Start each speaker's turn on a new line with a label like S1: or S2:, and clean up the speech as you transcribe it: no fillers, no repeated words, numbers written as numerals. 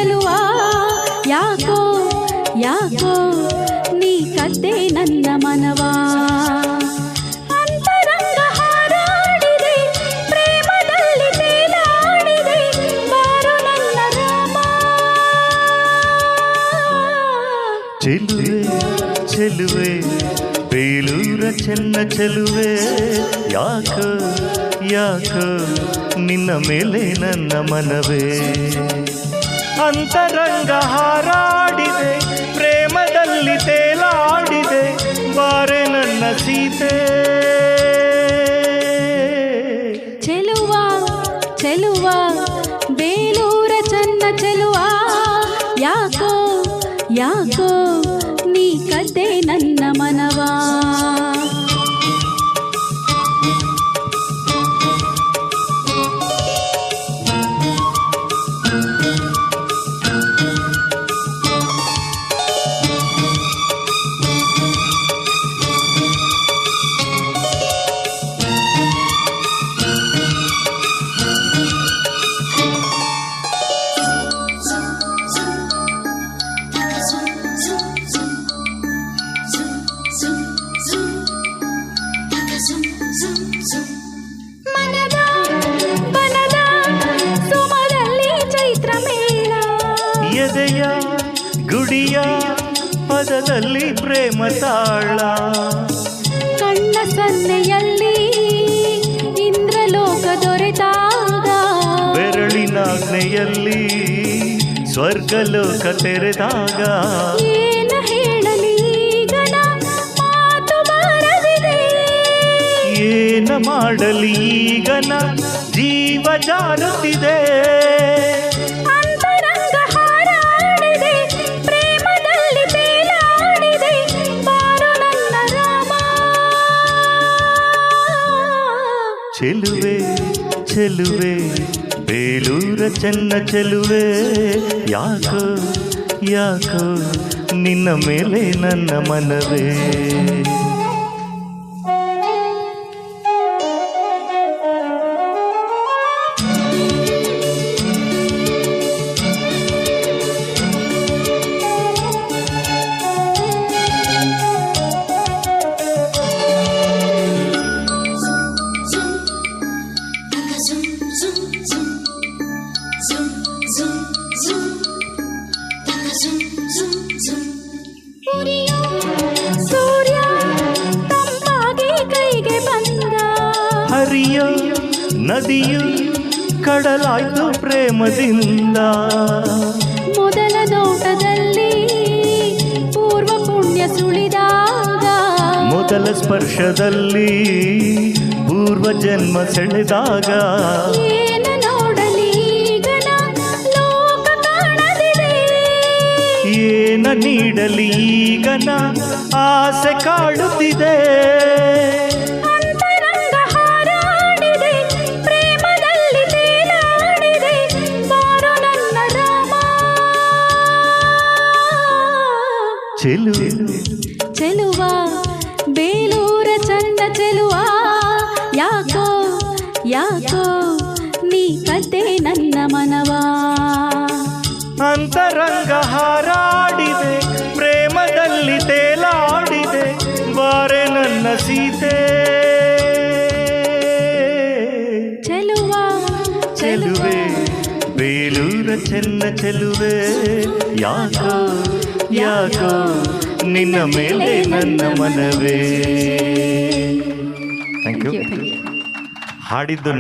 S1: ಚೆಲುವ ಯಾಕೋ ಯಾಕೋ ನೀ ಕದ್ದೆ ನನ್ನ ಮನವಾ ಅಂತರಂಗ ಹಾರಾಡಿದೆ ಪ್ರೇಮದಲ್ಲಿ ತೇಲಾಡಿದೆ ಬಾರೋ ನನ್ನ ರಾಮ
S2: ಚೆಲುವೆ ಚೆಲುವೆ ಬೇಲೂರ ಚೆನ್ನ ಚೆಲುವೆ ಯಾಕೋ ಯಾಕೋ ನಿನ್ನ ಮೇಲೆ ನನ್ನ ಮನವೇ ಅಂತರಂಗ ಹಾರಾಡಿದೆ ಪ್ರೇಮದಲ್ಲಿ ತೇಲಾಡಿದೆ ಬಾರೆ ನನ್ನ ಸೀತೆ
S1: ಚೆಲುವ ಚೆಲುವ ಬೇಲೂರ ಚೆನ್ನ ಚೆಲುವ ಯಾಕೋ ಯಾಕೋ ನೀ ಕದ್ದೆ ನನ್ನ ಮನವಾ ಮನದ ಬನದ ಸುಮದಲ್ಲಿ ಚೈತ್ರ ಮೇಳ
S2: ಎದೆಯ ಗುಡಿಯ ಪದದಲ್ಲಿ ಪ್ರೇಮ ತಾಳ
S1: ಕಣ್ಣ ಸನ್ನೆಯಲ್ಲಿ ಇಂದ್ರಲೋಕ ದೊರೆತಾಗ
S2: ಬೆರಳಿನಾಜ್ಞೆಯಲ್ಲಿ ಸ್ವರ್ಗಲೋಕ ತೆರೆದಾಗ
S1: ಏನು ಹೇಳಲಿ ಈಗನ ಮಾತು ಬಾರದಿದೆ
S2: ಏನ ಮಾಡಲಿ ಈಗನ ಜೀವ ಜಾರುತ್ತಿದೆ
S1: ಅಂತರಂಗ ಹಾರಾಡಿದೆ ಪ್ರೇಮದಲ್ಲಿ ತೇಲಾಡಿದೆ ಬಾರೋ ನನ್ನ ರಾಮ
S2: ಚೆಲುವೆ ಚೆಲುವೆ ಬೇಲೂರ ಚೆನ್ನ ಚೆಲುವೆ ಯಾಕೋ ಯಾಕೋ ನಿನ್ನ ಮೇಲೆ ನನ್ನ ಮನವೇ
S1: ಸೂರ್ಯ ತಂಪಾಗಿ ಕೈಗೆ ಬಂದ
S2: ಹರಿಯೋ ನದಿಯು ಕಡಲಾಯ್ತು ಪ್ರೇಮದಿಂದ
S1: ಮೊದಲ ನೋಟದಲ್ಲಿ ಪೂರ್ವ ಪುಣ್ಯ ಸುಳಿದಾಗ
S2: ಮೊದಲ ಸ್ಪರ್ಶದಲ್ಲಿ ಪೂರ್ವ ಜನ್ಮ ಸೆಳೆದಾಗ
S1: ಏನು ನೋಡಲಿ ಈಗನ ಲೋಕ ಕಾಣದಿದೆ
S2: ಏನ ನೀಡಲಿ ಈಗನ ಆಸೆ ಕಾಡುತ್ತಿದೆ
S1: ಅಂತರಂಗ ಹಾರಾಡಿದೆ ಪ್ರೇಮದಲ್ಲಿ ತೇಲಾಡಿದೆ ಬಾರೋ ನನ್ನ ರಾಮ
S2: ಚೆಲುವೆ
S1: ಚೆಲುವ ಬೇಲೂರ ಚಂದ ಚೆಲುವ ಯಾಕೋ ಯಾಕೋ ನೀ ಕದ್ದೆ ನನ್ನ ಮನವಾ
S2: ಅಂತರಂಗ ಹಾರಾಡಿದೆ ಪ್ರೇಮದಲ್ಲಿ ತೇಲಾಡಿದೆ ಬಾರೆ ನನ್ನ ಸೀತೆ
S1: ಚೆಲುವ
S2: ಚೆಲುವೆ ಬೇಲೂರ ಚೆನ್ನ ಚೆಲುವೆ ಯಾಕೋ ಯಾಕೋ ನಿನ್ನ ಮೇಲೆ ನನ್ನ ಮನವೇ ಥ್ಯಾಂಕ್ ಯು ಹಾಡಿದ್ದು